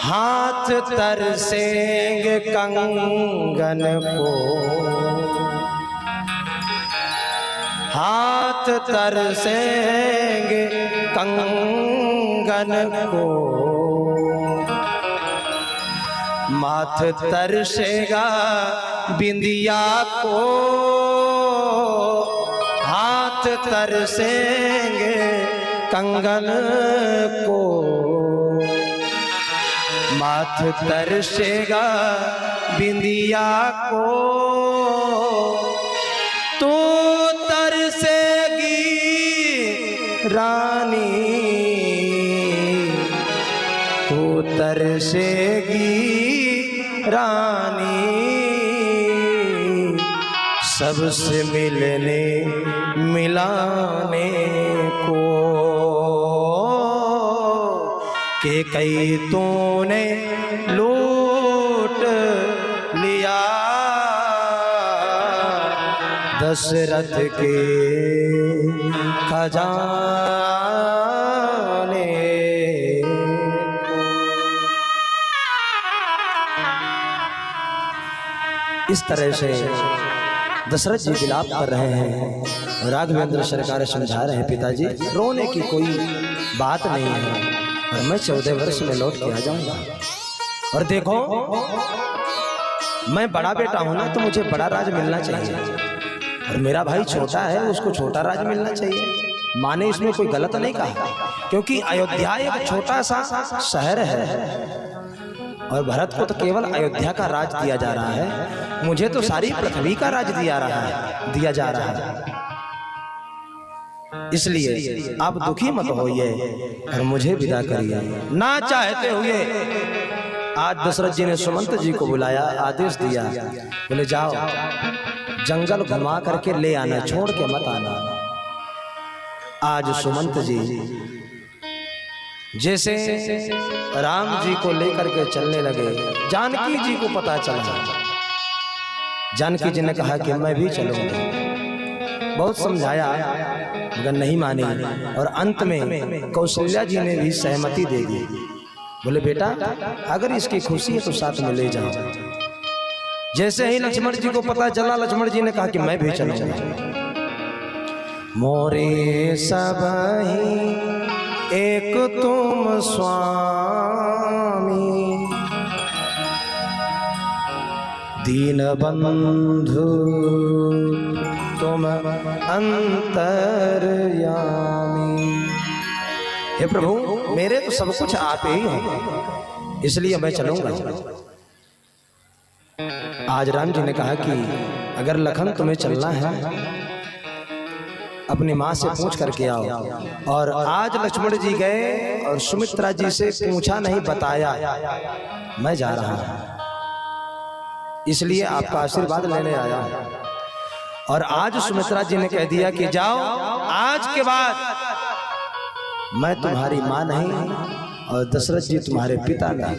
हाथ तरसेंगे कंगन को, हाथ तरसेंगे कंगन को, माथ तरसेगा बिंदिया को, हाथ तरसेंगे कंगन को, माथ तरसेगा बिंदिया को। तू तरसेगी रानी, तू तरसेगी रानी, सबसे मिलने मिलाने को, कि कई तूने लूट लिया दशरथ के खजाने। इस तरह से दशरथ जी विलाप कर रहे हैं, राघवेंद्र सरकार समझा रहे हैं, पिताजी रोने की कोई बात नहीं है, और मैं 14 वर्ष में लौट के आ जाऊंगा। और देखो, मैं बड़ा बेटा हूं ना, तो मुझे बड़ा राज मिलना चाहिए, और मेरा भाई छोटा है, उसको छोटा राज मिलना चाहिए। माँ ने इसमें कोई गलत नहीं कहा, क्योंकि अयोध्या एक छोटा सा शहर है और भरत को तो केवल अयोध्या का राज दिया जा रहा है, मुझे तो सारी पृथ्वी का राज दिया जा रहा है। इसलिए आप दुखी मत होइए और मुझे विदा करिए। ना चाहते हुए आज दशरथ जी ने सुमंत जी को बुलाया, आदेश दिया, बोले जाओ जंगल घुमा करके ले आना, छोड़ के मत आना। आज सुमंत जी जैसे राम जी को लेकर के चलने लगे, जानकी जी को पता चला, जानकी जी ने कहा कि मैं भी चलूंगी। बहुत समझाया मगर नहीं मानी, और अंत में कौशल्या जी ने भी सहमति दे दी। बोले बेटा अगर इसकी खुशी है तो साथ में ले जाओ। जैसे ही लक्ष्मण जी को पता चला, लक्ष्मण जी ने कहा कि मैं भी चलूंगा। मोरे सबहि एक तुम स्वामी, दीन बंधु तुम अंतर्यामी। हे प्रभु मेरे तो सब कुछ आप ही हो, इसलिए मैं चलूंगा। आज राम जी ने कहा कि अगर लखन तुम्हें चलना है अपनी माँ से पूछ करके आओ। और आज लक्ष्मण जी गए और सुमित्रा जी से पूछा नहीं, बताया मैं जा रहा हूं, इसलिए आपका आशीर्वाद लेने आया हूं। और आज सुमित्रा जी ने कह दिया कि जाओ, आज के बाद मैं तुम्हारी माँ नहीं और दशरथ जी तुम्हारे पिता नहीं।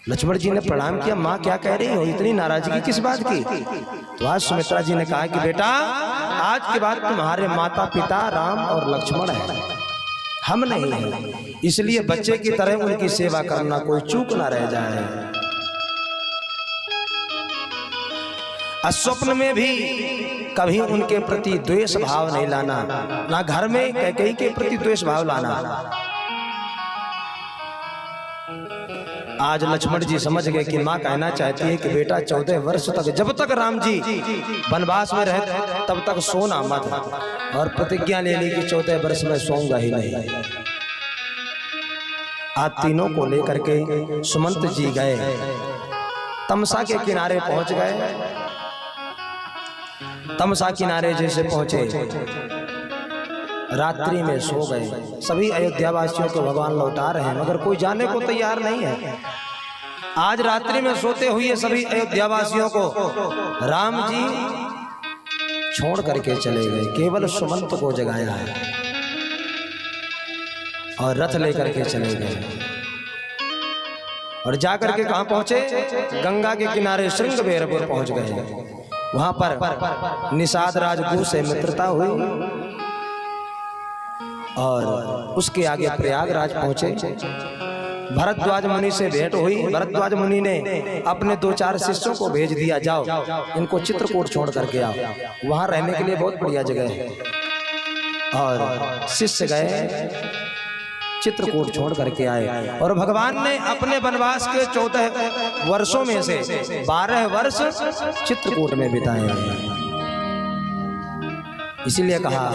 लक्ष्मण जी ने प्रणाम किया, माँ क्या कह रही हो, इतनी नाराजगी किस बात की? तो आज सुमित्रा जी ने कहा कि बेटा आज के बाद तुम्हारे माता पिता राम और लक्ष्मण हैं, हम नहीं हैं, इसलिए बच्चे की तरह उनकी सेवा करना, कोई चूक ना रह जाए। स्वप्न में भी कभी उनके प्रति द्वेष भाव नहीं लाना, ना घर में कैकेयी के प्रति द्वेष भाव लाना। आज लक्ष्मण जी समझ गए कि माँ कहना चाहती है कि बेटा 14 वर्ष तक, जब तक राम जी वनवास में रहे तब तक सोना मत, और प्रतिज्ञा ले ली कि 14 वर्ष में सोऊंगा ही नहीं। आज तीनों को लेकर के सुमंत जी गए, तमसा के किनारे पहुंच गए। तमसा किनारे जैसे पहुंचे, रात्रि में सो गए। सभी अयोध्या वासियों को भगवान लौटा रहे हैं मगर कोई जाने को तैयार नहीं है। आज रात्रि में सोते हुए सभी अयोध्या वासियों को राम जी छोड़ करके चले गए, केवल सुमंत को जगाया है और रथ लेकर के चले गए। और जाकर के कहां पहुंचे? गंगा के किनारे श्रृंगबेरपुर पहुंच गए। वहां पर निषाद राजगुरु से मित्रता हुई और उसके आगे प्रयागराज पहुंचे। भरद्वाज मुनि से भेंट हुई। भरद्वाज मुनि ने अपने 2-4 शिष्यों को भेज दिया, जाओ इनको चित्रकूट छोड़ करके आओ, वहां रहने के लिए बहुत बढ़िया जगह है। और शिष्य गए, चित्रकूट छोड़ करके आए। और भगवान ने अपने वनवास के 14 वर्षों में से 12 वर्ष चित्रकूट में बिताए। इसीलिए कहा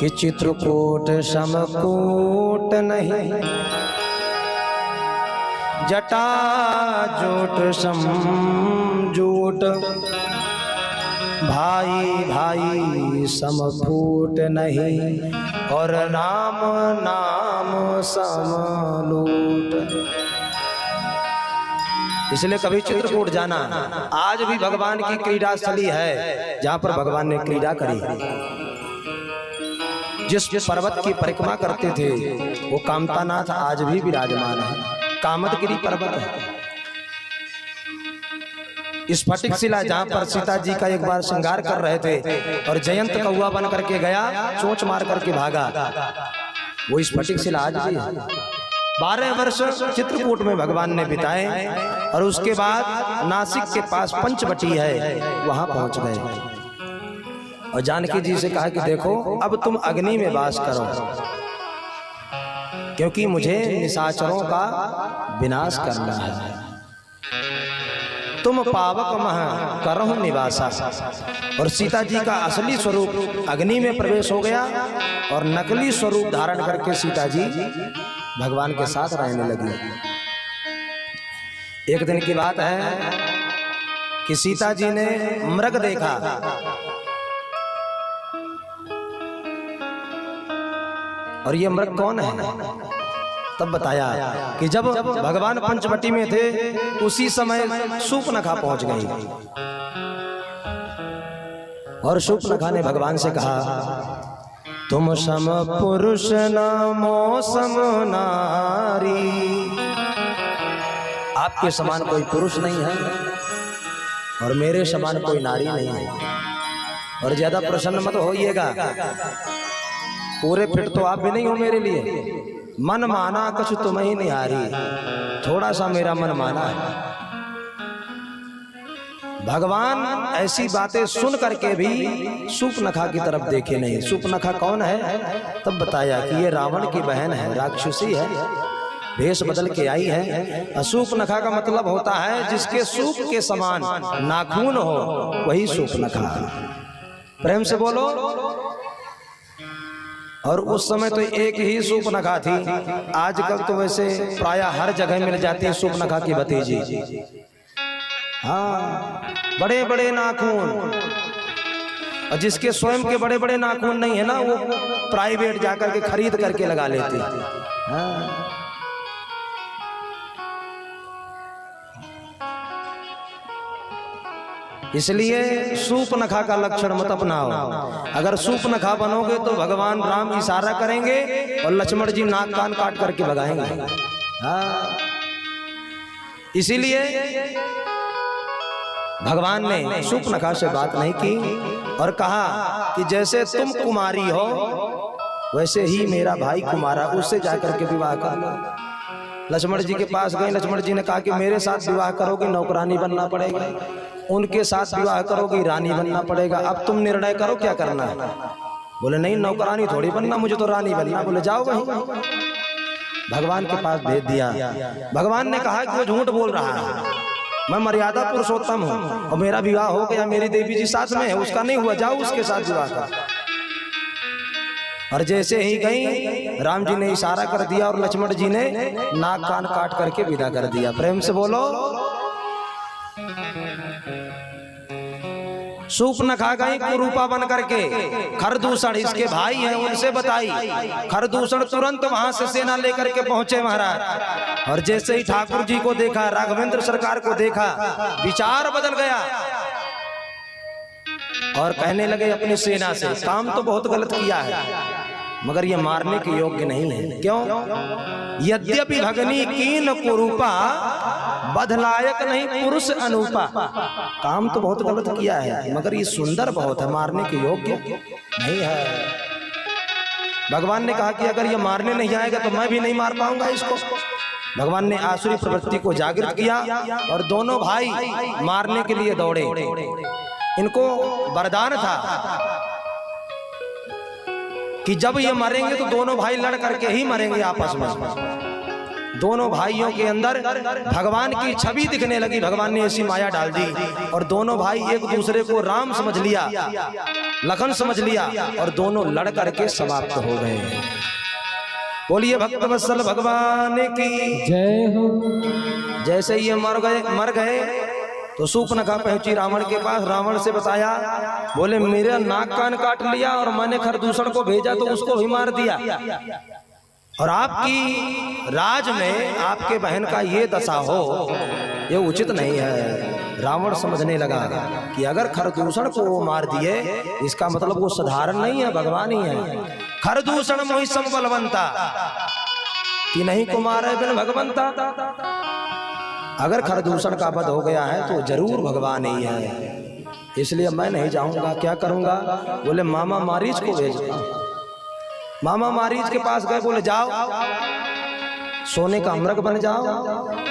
कि चित्रकूट समकूट नहीं, जटा जोट समझूट, भाई भाई समफूट नहीं, और नाम नाम समलूट। इसलिए कभी चित्रकूट जाना। आज भी भगवान की क्रीड़ा स्थली है जहां पर भगवान ने क्रीड़ा करी। जिस पर्वत की परिक्रमा करते थे वो कामतानाथ आज भी विराजमान है, कामदगिरी पर्वत है। स्फटिक शिला जहां पर सीता जी का एक बार श्रृंगार कर रहे थे और जयंत कौआ बन करके गया, चोंच मार करके भागा, वो स्फटिक शिला आज भी है। 12 वर्ष चित्रकूट में भगवान ने बिताए और उसके बाद नासिक के पास पंचवटी है, वहां पहुंच गए। और जानकी जी से कहा कि देखो अब तुम अग्नि में वास करो, क्योंकि मुझे निशाचरों का विनाश करना है। तुम पावक मह करहु निवासा। और सीता जी का असली स्वरूप अग्नि में प्रवेश हो गया और नकली स्वरूप धारण करके सीता जी भगवान के साथ रहने लगी। एक दिन की बात है कि सीता जी ने मृग देखा। और ये मृग कौन है? तब बताया कि जब भगवान पंचवटी में थे उसी समय शूर्पणखा पहुंच गई। और शूर्पणखा ने भगवान से कहा, तुम सम पुरुष नामो सम नारी। आपके समान कोई पुरुष नहीं है और मेरे समान कोई नारी नहीं है। और ज्यादा प्रसन्न मत होइएगा, पूरे फिट तो आप भी नहीं हो मेरे लिए। मन माना कुछ तुम ही निहारी, थोड़ा सा मेरा मन माना है। भगवान ऐसी बातें सुन करके भी सूपनखा की तरफ देखे नहीं। सूपनखा कौन है? तब बताया कि ये रावण की बहन है, राक्षसी है, भेष बदल के आई है। सूपनखा का मतलब होता है जिसके सूप के समान नाखून हो, वही सूपनखा। प्रेम से बोलो। और उस समय तो एक ही सूपनखा थी, आजकल तो वैसे प्रायः हर जगह मिल जाती है सूपनखा की भतीजी। हाँ, बड़े बड़े नाखून, और जिसके स्वयं के बड़े बड़े नाखून नहीं है ना, वो प्राइवेट जाकर के खरीद करके लगा लेते। हाँ। इसलिए सूपनखा का लक्षण मत अपनाओ। अगर सूपनखा बनोगे तो भगवान राम इशारा करेंगे और लक्ष्मण जी नाक कान काट करके भगाएंगे। हाँ, इसीलिए भगवान ने सूपनखा से बात नहीं की और कहा कि जैसे तुम कुमारी हो वैसे ही मेरा भाई कुमारा, उससे जाकर के विवाह कर। लक्ष्मण जी के पास गए, लक्ष्मण जी ने कहा कि मेरे साथ विवाह करोगे नौकरानी बनना पड़ेगा, उनके साथ विवाह करोगे रानी बनना पड़ेगा। अब तुम निर्णय करो क्या करना है। बोले नहीं, नौकरानी थोड़ी बनना, मुझे तो रानी बनना। बोले जाओ वहीं। भगवान के पास भेज दिया। भगवान ने कहा कि वो झूठ बोल रहा है, मैं मर्यादा पुरुषोत्तम हूँ और मेरा विवाह हो गया, मेरी देवी जी साथ में है, उसका नहीं हुआ, जाओ उसके साथ विवाह कर। और जैसे ही गई, राम जी ने इशारा कर दिया और लक्ष्मण जी ने नाक कान काट करके विदा कर दिया। प्रेम से बोलो। सूपनखा गई कुरूपा बन करके। खरदूषण इसके भाई हैं, उनसे बताई। खरदूषण तुरंत वहां से सेना लेकर के पहुंचे महाराज। और जैसे ही ठाकुर जी को देखा, राघवेंद्र सरकार को देखा, विचार बदल गया और कहने लगे अपनी सेना से, काम तो बहुत गलत किया है मगर ये मारने के योग्य नहीं है। क्यों? यद्यपि भगनी कीन कुरूपा, बधलायक नहीं पुरुष अनूपा। काम तो बहुत गलत किया है मगर ये सुंदर बहुत है, मारने के योग्य नहीं है। भगवान ने कहा कि अगर ये मारने नहीं आएगा तो मैं भी नहीं मार पाऊंगा इसको। भगवान ने आसुरी प्रवृत्ति को जागृत किया और दोनों भाई मारने के लिए दौड़े। इनको वरदान था कि जब ये मरेंगे तो दोनों भाई लड़ करके ही मरेंगे आपस में। दोनों भाइयों के अंदर भगवान की छवि दिखने लगी। भगवान ने ऐसी माया डाल दी और दोनों भाई एक दूसरे को राम समझ लिया, लखन समझ लिया और दोनों लड़ करके समाप्त हो गए। बोलिए भक्तवत्सल भगवान की जय हो। जैसे ये मर गए तो सूपनखा पहुंची रावण के पास। रावण से बताया, बोले मेरा नाक कान काट लिया और मैंने खरदूषण को भेजा तो उसको भी मार दिया, और आपकी राज में आपके बहन का ये दशा हो, ये उचित नहीं है। रावण समझने लगा कि अगर खरदूषण को वो मार दिए, इसका मतलब वो साधारण नहीं है, भगवान ही है। खरदूषण मोहि सम बलवंता, कि नहीं कुमार है बिन भगवंता। अगर खरदूषण का वध हो गया है तो जरूर भगवान ही है, इसलिए मैं नहीं जाऊंगा। क्या करूंगा? बोले मामा मारीच को भेजता। मामा मारीच के पास गए, बोले जाओ सोने का अमृत बन जाओ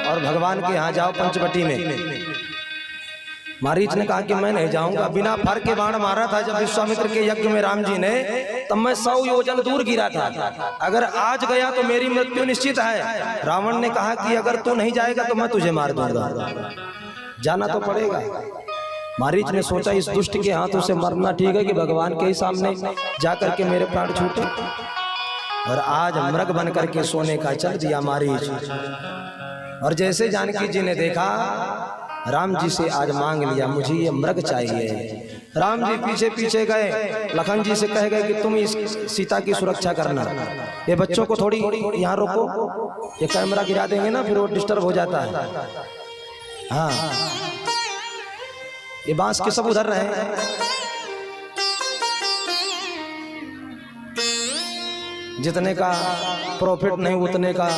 और भगवान के यहाँ जाओ पंचवटी में। मारीच ने कहा कि मैं नहीं जाऊंगा। बिना फर के बाण मारा था जब विश्वामित्र के यज्ञ में राम जी ने, तब मैं 100 योजन दूर गिरा था। अगर आज गया तो मेरी मृत्यु निश्चित है। रावण ने कहा कि अगर तू नहीं जाएगा तो मैं तुझे मार दूंगा, जाना तो पड़ेगा। मारीच ने सोचा इस दुष्ट के हाथों से मरना ठीक है कि भगवान के ही सामने जाकर के मेरे प्राण छूटे। और आज मृग बन करके सोने का चल दिया मारीच। और जैसे जानकी जी ने देखा, राम जी से आज मांग लिया, मुझे ये मृग चाहिए। राम जी पीछे पीछे गए, लखन जी से कह गए कि तुम इस सीता की सुरक्षा करना, ये बच्चों को थोड़ी यहाँ रोको, ये कैमरा गिरा देंगे ना फिर वो डिस्टर्ब हो जाता है। हाँ, ये बांस के सब उधर रहे। जितने का प्रॉफिट नहीं उतने का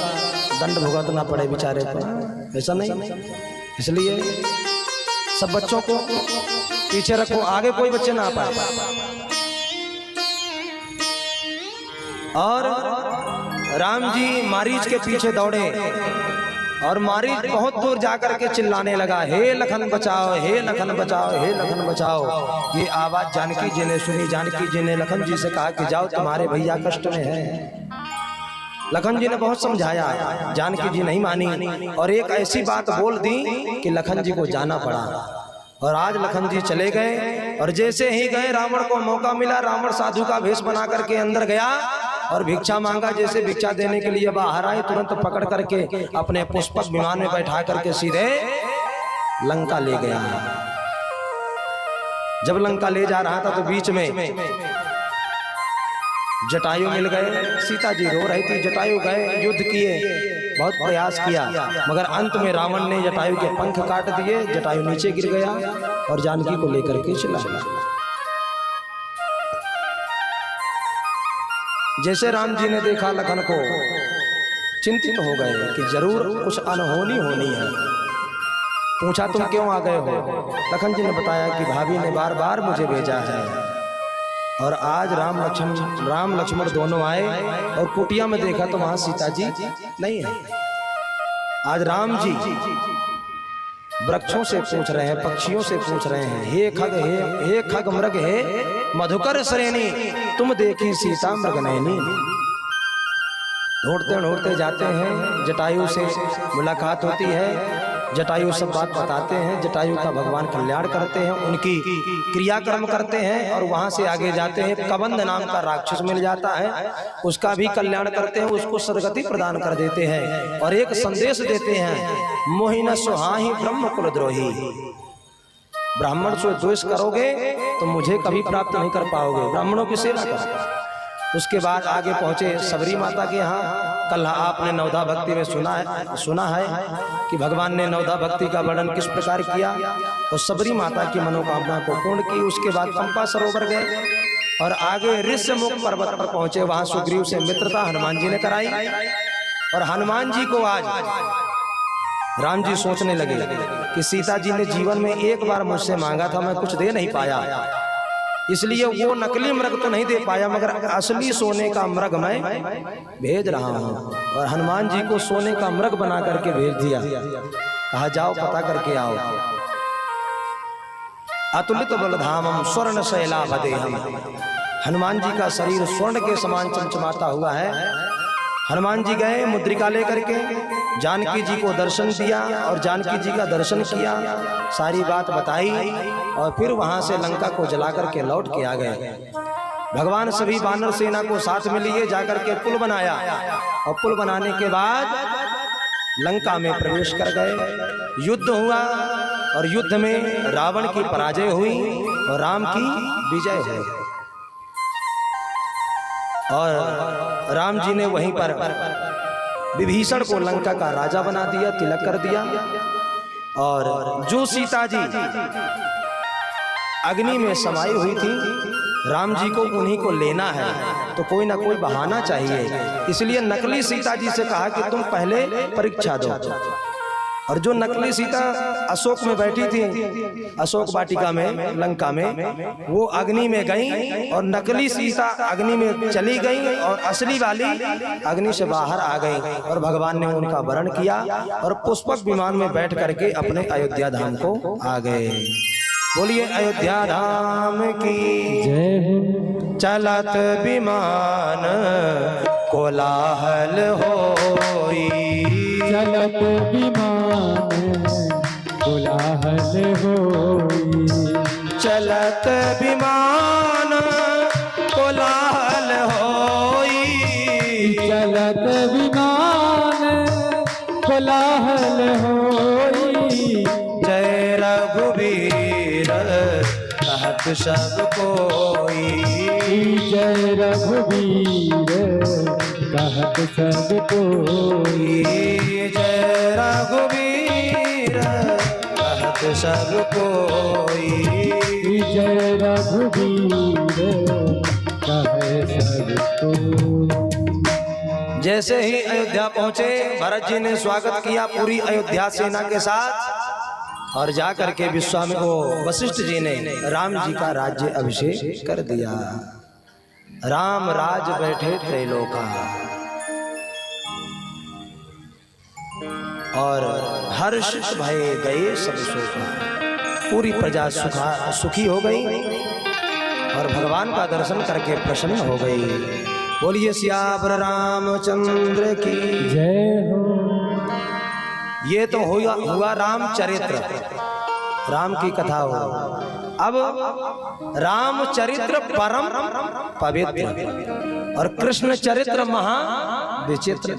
दंड भुगतना पड़े बेचारे को, ऐसा नहीं। इसलिए सब बच्चों को पीछे रखो, आगे कोई बच्चे ना आ पाए। और राम जी मारीच के पीछे दौड़े और मारीच बहुत दूर जाकर के चिल्लाने लगा, हे लखन बचाओ, हे लखन बचाओ, हे लखन बचाओ। ये आवाज जानकी जी ने सुनी। जानकी जी ने लखन जी से कहा कि जाओ, तुम्हारे भैया कष्ट में है। लखन जी ने बहुत समझाया, जानकी जी नहीं मानी और एक ऐसी बात बोल दी कि लखन जी को जाना पड़ा। और आज लखन जी चले गए और जैसे ही गए रावण को मौका मिला, रावण साधु का भेष बना करके अंदर गया और भिक्षा मांगा। जैसे भिक्षा देने के लिए बाहर आए, तुरंत पकड़ करके अपने पुष्पक विमान में बैठा करके सीधे लंका ले गया। जब लंका ले जा रहा था तो बीच में जटायु मिल गए। सीता जी रो रही थी, जटायु गए, युद्ध किए, बहुत प्रयास किया, मगर अंत में रावण ने जटायु के पंख काट दिए। जटायु नीचे गिर गया और जानकी को लेकर के चला गया। जैसे राम जी ने देखा लखन को, चिंतित हो गए कि जरूर कुछ अनहोनी होनी है। पूछा, तुम क्यों आ गए हो? लखन जी ने बताया कि भाभी ने बार बार मुझे भेजा है। और आज राम लक्ष्मण दोनों आए और कुटिया में देखा तो वहां सीता जी नहीं है। आज राम जी वृक्षों से पूछ रहे हैं, पक्षियों से पूछ रहे हैं, हे खग मृग, हे मधुकर श्रेणी, तुम देखी सीता मृग नैनी। ढूंढते ढूंढते जाते हैं, जटायु से मुलाकात होती है। जटायु सब बात बताते हैं, जटायु का भगवान कल्याण करते हैं, उनकी क्रियाक्रम करते हैं। और वहां से आगे जाते हैं, कबंध नाम का राक्षस मिल जाता है, उसका भी कल्याण करते हैं, उसको सदगति प्रदान कर देते हैं और एक संदेश देते हैं, मोहिन सुहाहि ब्रह्म कुलद्रोही, ब्राह्मण से द्वेष करोगे तो मुझे कभी प्राप्त नहीं कर पाओगे, ब्राह्मणों की सेवा करो। उसके बाद आगे पहुंचे सबरी माता के यहाँ। कल आपने नवधा भक्ति में सुना है कि भगवान ने नवधा भक्ति का वर्णन किस प्रकार किया। तो सबरी माता की मनोकामना को पूर्ण की। उसके बाद पंपा सरोवर गए और आगे ऋष्यमुख पर्वत पर पहुंचे। वहां सुग्रीव से मित्रता हनुमान जी ने कराई और हनुमान जी को आज राम जी सोचने लगे कि सीता जी ने जीवन में एक बार मुझसे मांगा था, मैं कुछ दे नहीं पाया, इसलिए वो नकली मृग तो नहीं दे पाया, मगर असली सोने का मृग मैं भेज रहा हूँ। और हनुमान जी को सोने का मृग बना करके भेज दिया। कहा, जाओ पता करके आओ। अतुलित बलधामम स्वर्ण शैलाभदेहम, हनुमान जी का शरीर स्वर्ण के समान चमचमाता हुआ है। हनुमान जी गए मुद्रिका लेकर के, जानकी जी को दर्शन दिया और जानकी जी का दर्शन किया, सारी बात बताई और फिर वहां से लंका को जलाकर के लौट के आ गए। भगवान सभी वानर सेना को साथ में लिए जाकर के पुल बनाया और पुल बनाने के बाद लंका में प्रवेश कर गए। युद्ध हुआ और युद्ध में रावण की पराजय हुई और राम की विजय हुई। और राम जी ने वहीं पर विभीषण को लंका का राजा बना दिया, तिलक कर दिया। और जो सीता जी अग्नि में समाई हुई थी, राम जी को उन्हीं को लेना है तो कोई ना कोई बहाना चाहिए, इसलिए नकली सीता जी से कहा कि तुम पहले परीक्षा दो। और जो नकली सीता अशोक में बैठी थी, अशोक वाटिका में लंका में, वो अग्नि में गई और नकली सीता अग्नि में चली गई और असली वाली अग्नि से बाहर आ गई और भगवान ने उनका वरण किया और पुष्पक विमान में बैठ करके अपने अयोध्या धाम को आ गए। बोलिए अयोध्या धाम की जय। चलत विमान कोलाहल होई, चलत विमान कोलाहल होई, चलत विमान कोलाहल होई, चलत विमान कोलाहल होई। जय रघुवीर कहत सब कोई, जय रघुवीर कहत सब कोई, जय रघुवीर कहत सब कोई, जय रघुवीर कहत सब कोई। जैसे ही अयोध्या पहुंचे, भरत जी ने स्वागत किया पूरी अयोध्या सेना के साथ। और जा करके विश्वामित्र को वशिष्ठ जी ने राम जी का राज्य अभिषेक कर दिया। राम राज बैठे त्रैलोका और हर्ष भय गए सब शोका। पूरी प्रजा सुखी हो गई और भगवान का दर्शन करके प्रसन्न हो गई। बोलिए सियावर रामचंद्र की जय हो। ये तो हुआ रामचरित्र, राम की कथा हो। अब रामचरित्र परम पवित्र और कृष्ण चरित्र महा विचित्र।